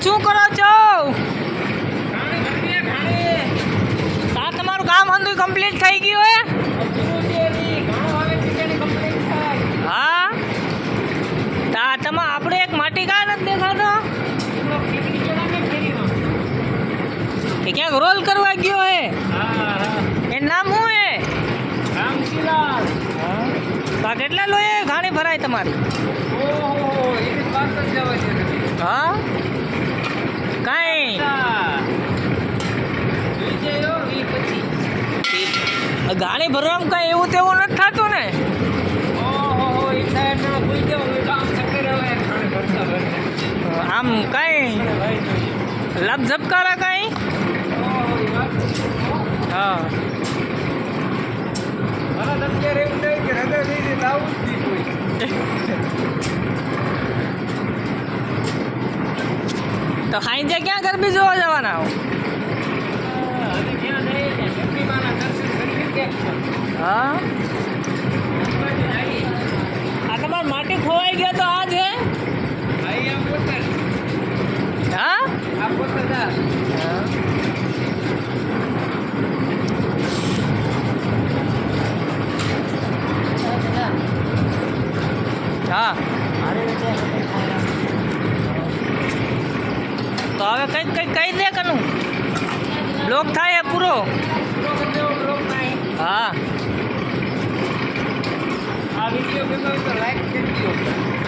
શું કરો છો? આ તમારું કામ હંધું કમ્પ્લીટ થઈ ગયું હે? હા તા તમે આપણે એક માટી કા નથી દેખાતો કે ક્યાંક રોલ કરવા ગયો હે? એ નામ શું હે? તા કેટલા લોહે ઘાણી ભરાય તમારી? હા કાંઈ ગાણી ભરવામાં કાંઈ એવું તેવું નથી થતું ને? આમ કાંઈ લપ ઝપકારા કાંઈ? હા તો હાઈજે ક્યાં ગરબી જોવા જવાના હો? હા આ તમારે માટી ખોવાઈ ગયા તો આ છે? હા હા તો હવે કંઈક કહી દે કનું બ્લોક થાય પૂરો. હા આ વિડીયો ગમ્યો તો લાઈક કરી દો.